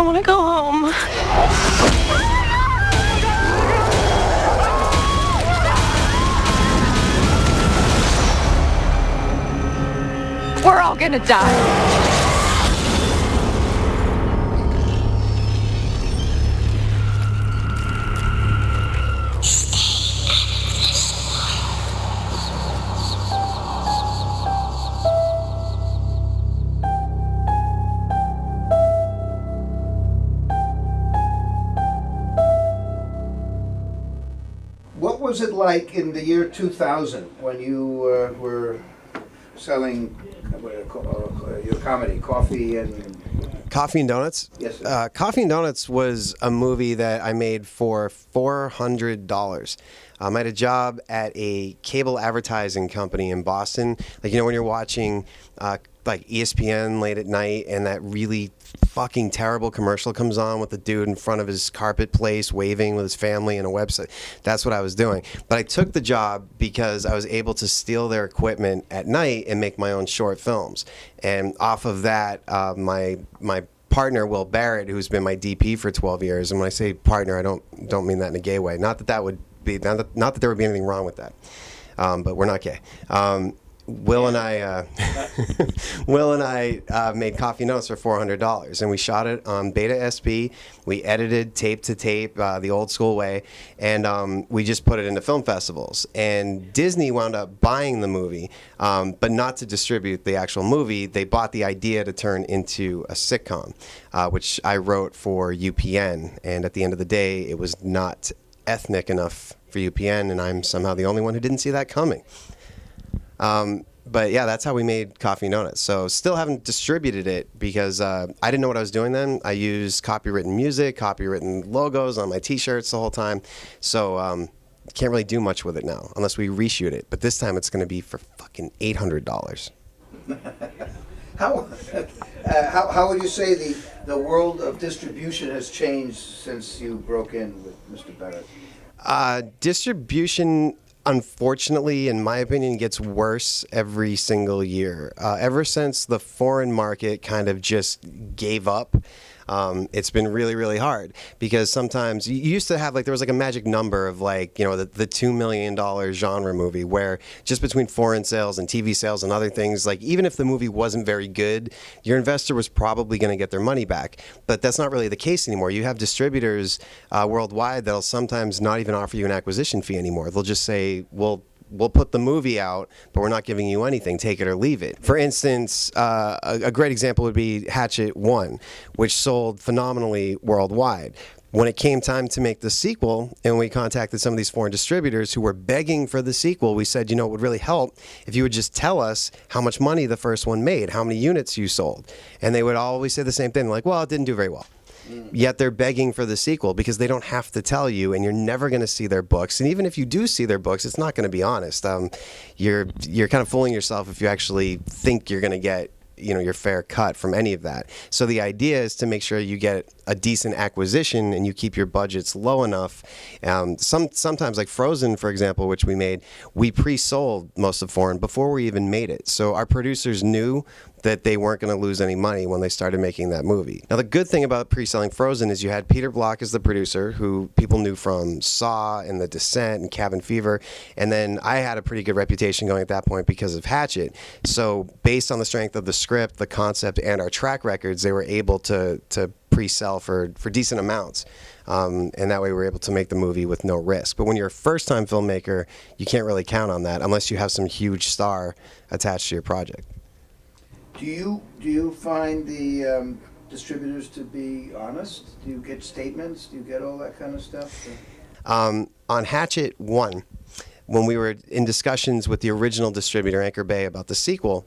want to go home. We're all gonna die. What was it like in the year 2000 when you were selling your comedy, Coffee and... Coffee and Donuts? Yes, sir. Coffee and Donuts was a movie that I made for $400. I had a job at a cable advertising company in Boston. Like, you know, when you're watching like ESPN late at night and that really fucking terrible commercial comes on with the dude in front of his carpet place waving with his family and a website. That's what I was doing. But I took the job because I was able to steal their equipment at night and make my own short films. And off of that, my partner, Will Barrett, who's been my DP for 12 years, and when I say partner, I don't mean that in a gay way. Not that there would be anything wrong with that. But we're not gay. Will and I made Coffee Notes for $400, and we shot it on Beta SP. We edited tape to tape the old school way, and we just put it into film festivals. And Disney wound up buying the movie, but not to distribute the actual movie. They bought the idea to turn into a sitcom, which I wrote for UPN. And at the end of the day, it was not ethnic enough for UPN, and I'm somehow the only one who didn't see that coming. But yeah, that's how we made Coffee and Donuts. So still haven't distributed it because I didn't know what I was doing then. I used copywritten music, copywritten logos on my t-shirts the whole time. So can't really do much with it now unless we reshoot it. But this time it's going to be for fucking $800. How would you say the world of distribution has changed since you broke in with Mr. Barrett? Distribution, unfortunately, in my opinion, gets worse every single year. Ever since the foreign market kind of just gave up, it's been really, really hard because sometimes you used to have there was a magic number of the $2 million genre movie where just between foreign sales and TV sales and other things, even if the movie wasn't very good, your investor was probably going to get their money back. But that's not really the case anymore. You have distributors worldwide that'll sometimes not even offer you an acquisition fee anymore. They'll just say, we'll put the movie out, but we're not giving you anything. Take it or leave it. For instance, a great example would be Hatchet 1, which sold phenomenally worldwide. When it came time to make the sequel, and we contacted some of these foreign distributors who were begging for the sequel, we said, it would really help if you would just tell us how much money the first one made, how many units you sold. And they would always say the same thing, well, it didn't do very well. Yet they're begging for the sequel because they don't have to tell you, and you're never going to see their books. And even if you do see their books, it's not going to be honest. You're kind of fooling yourself if you actually think you're going to get your fair cut from any of that. So the idea is to make sure you get a decent acquisition and you keep your budgets low enough. Sometimes like Frozen, for example, which we made, we pre-sold most of foreign before we even made it. So our producers knew that they weren't going to lose any money when they started making that movie. Now, the good thing about pre-selling Frozen is you had Peter Block as the producer, who people knew from Saw and The Descent and Cabin Fever. And then I had a pretty good reputation going at that point because of Hatchet. So based on the strength of the script, the concept, and our track records, they were able to pre-sell for decent amounts. And that way we were able to make the movie with no risk. But when you're a first-time filmmaker, you can't really count on that unless you have some huge star attached to your project. Do you find the distributors to be honest? Do you get statements? Do you get all that kind of stuff? On Hatchet 1, when we were in discussions with the original distributor, Anchor Bay, about the sequel,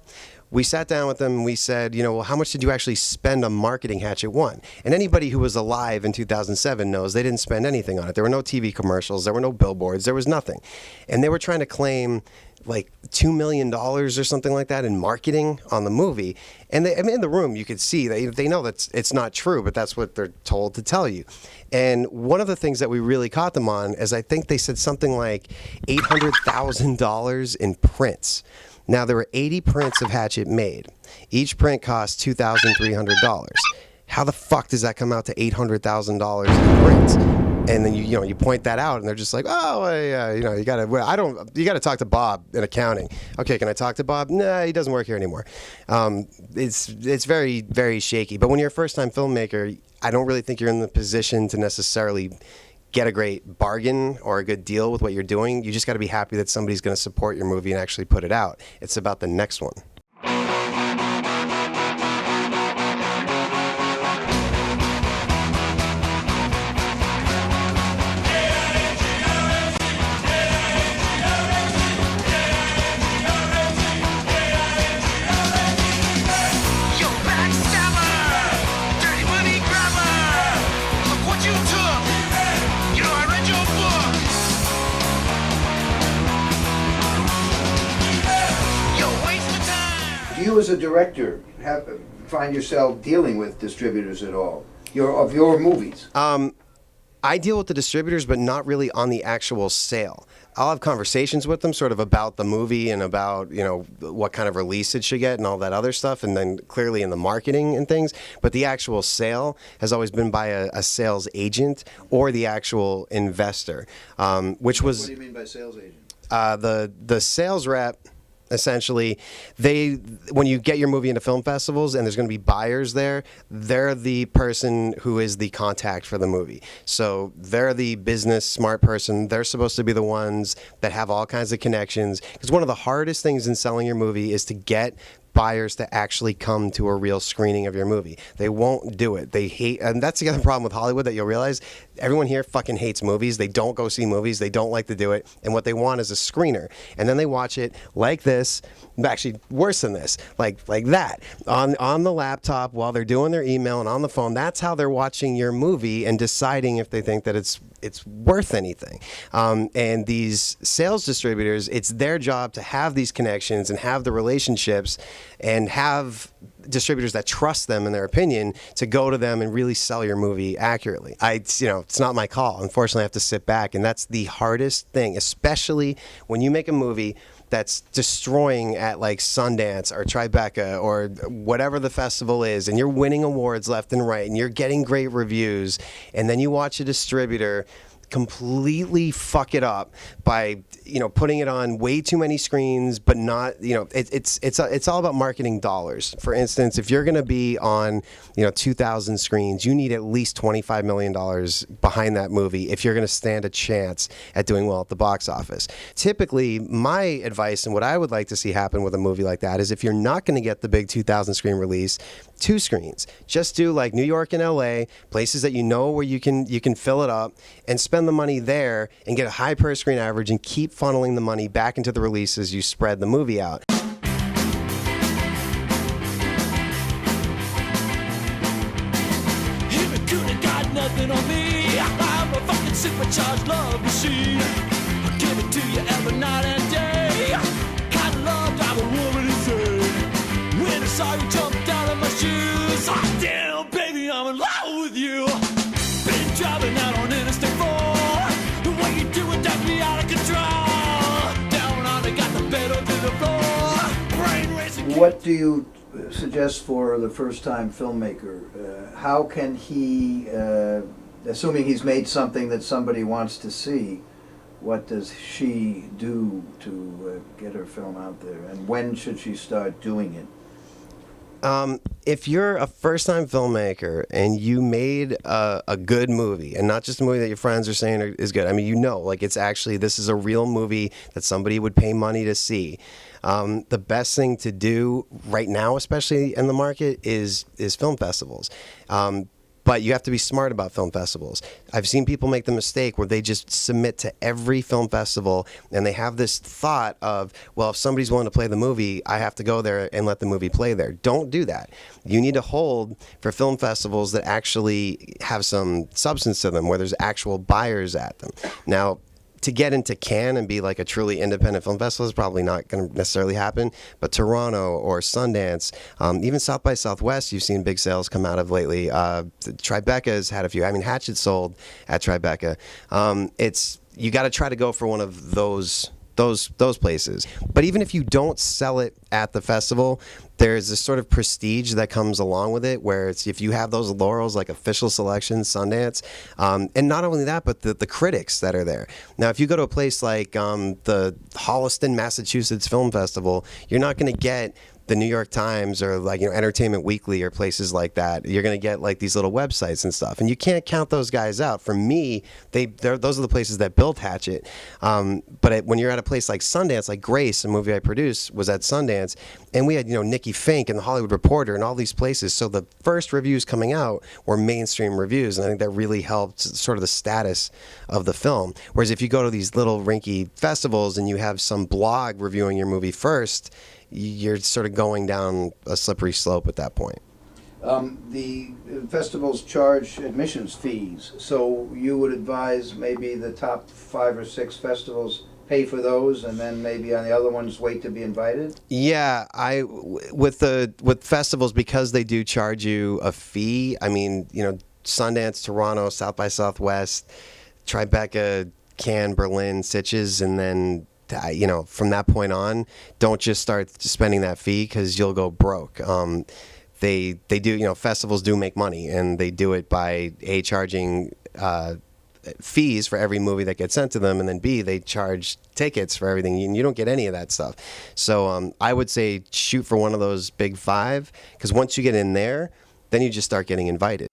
we sat down with them and we said, well, how much did you actually spend on marketing Hatchet 1? And anybody who was alive in 2007 knows they didn't spend anything on it. There were no TV commercials. There were no billboards. There was nothing. And they were trying to claim $2 million or something like that in marketing on the movie. And in the room, you could see they know that it's not true, but that's what they're told to tell you. And one of the things that we really caught them on is I think they said something like $800,000 in prints. Now, there were 80 prints of Hatchet made. Each print cost $2,300. How the fuck does that come out to $800,000 in print? And then you point that out, and they're just like, oh, yeah, you gotta. Well, you gotta talk to Bob in accounting. Okay, can I talk to Bob? Nah, he doesn't work here anymore. It's very, very shaky. But when you're a first-time filmmaker, I don't really think you're in the position to necessarily get a great bargain or a good deal with what you're doing. You just got to be happy that somebody's going to support your movie and actually put it out. It's about the next one. You as a director find yourself dealing with distributors at all of your movies? I deal with the distributors, but not really on the actual sale. I'll have conversations with them sort of about the movie and about, what kind of release it should get and all that other stuff, and then clearly in the marketing and things. But the actual sale has always been by a sales agent or the actual investor, which was... What do you mean by sales agent? The sales rep... Essentially, when you get your movie into film festivals and there's going to be buyers there, they're the person who is the contact for the movie. So they're the business smart person. They're supposed to be the ones that have all kinds of connections. Because one of the hardest things in selling your movie is to get buyers to actually come to a real screening of your movie. They won't do it. They hate, and that's the other problem with Hollywood that you'll realize. Everyone here fucking hates movies. They don't go see movies. They don't like to do it. And what they want is a screener. And then they watch it like this, actually worse than this, like that, on the laptop while they're doing their email and on the phone. That's how they're watching your movie and deciding if they think that it's worth anything. And these sales distributors, it's their job to have these connections and have the relationships and have distributors that trust them in their opinion to go to them and really sell your movie accurately. It's not my call. Unfortunately, I have to sit back, and that's the hardest thing, especially when you make a movie that's destroying at like Sundance or Tribeca or whatever the festival is, and you're winning awards left and right, and you're getting great reviews, and then you watch a distributor completely fuck it up by putting it on way too many screens, but not it's all about marketing dollars. For instance, if you're going to be on 2,000 screens, you need at least $25 million behind that movie if you're going to stand a chance at doing well at the box office. Typically, my advice and what I would like to see happen with a movie like that is if you're not going to get the big 2,000 screen release, 2 screens. Just do like New York and LA, places that where you can fill it up and spend the money there and get a high per screen average and keep funneling the money back into the release as you spread the movie out. Nothing on me. I'm a fucking supercharged love machine. I give it to you every night and day. Kind of love I'm a woman insane. When I saw you jump down in my shoes, oh damn baby, I'm in love with you. Been driving out on Interstate 4. The way you do it drives me out of control. Down on it, got the pedal to the floor. Brain racing. What do you suggest for the first-time filmmaker? How can he, assuming he's made something that somebody wants to see, what does she do to get her film out there? And when should she start doing it? If you're a first-time filmmaker and you made a good movie, and not just a movie that your friends are saying is good, I mean, it's actually, this is a real movie that somebody would pay money to see. The best thing to do right now, especially in the market, is film festivals. But you have to be smart about film festivals. I've seen people make the mistake where they just submit to every film festival and they have this thought of, well, if somebody's willing to play the movie, I have to go there and let the movie play there. Don't do that. You need to hold for film festivals that actually have some substance to them, where there's actual buyers at them. Now, to get into Cannes and be like a truly independent film festival is probably not going to necessarily happen, but Toronto or Sundance, even South by Southwest, you've seen big sales come out of lately. Tribeca's had a few. I mean, Hatchet sold at Tribeca. You got to try to go for one of those those places. But even if you don't sell it at the festival, there's this sort of prestige that comes along with it, where it's if you have those laurels like official selection, Sundance, and not only that, but the critics that are there. Now, if you go to a place like the Holliston, Massachusetts Film Festival, you're not going to get the New York Times or like, you know, Entertainment Weekly or places like that. You're going to get like these little websites and stuff, and you can't count those guys out. For me, those are the places that built Hatchet. But when you're at a place like Sundance, like Grace, a movie I produced, was at Sundance, and we had, you know, Nikki Fink and the Hollywood Reporter and all these places. So the first reviews coming out were mainstream reviews, and I think that really helped sort of the status of the film. Whereas if you go to these little rinky festivals and you have some blog reviewing your movie first, you're sort of going down a slippery slope at that point. The festivals charge admissions fees, so you would advise maybe the top 5 or 6 festivals pay for those, and then maybe on the other ones wait to be invited? Yeah, with festivals, because they do charge you a fee. I mean, you know, Sundance, Toronto, South by Southwest, Tribeca, Cannes, Berlin, Sitges, and then, you know, from that point on, don't just start spending that fee, because you'll go broke. They do, you know, festivals do make money, and they do it by A, charging fees for every movie that gets sent to them, and then B, they charge tickets for everything, and you don't get any of that stuff. So I would say shoot for one of those big 5, because once you get in there, then you just start getting invited.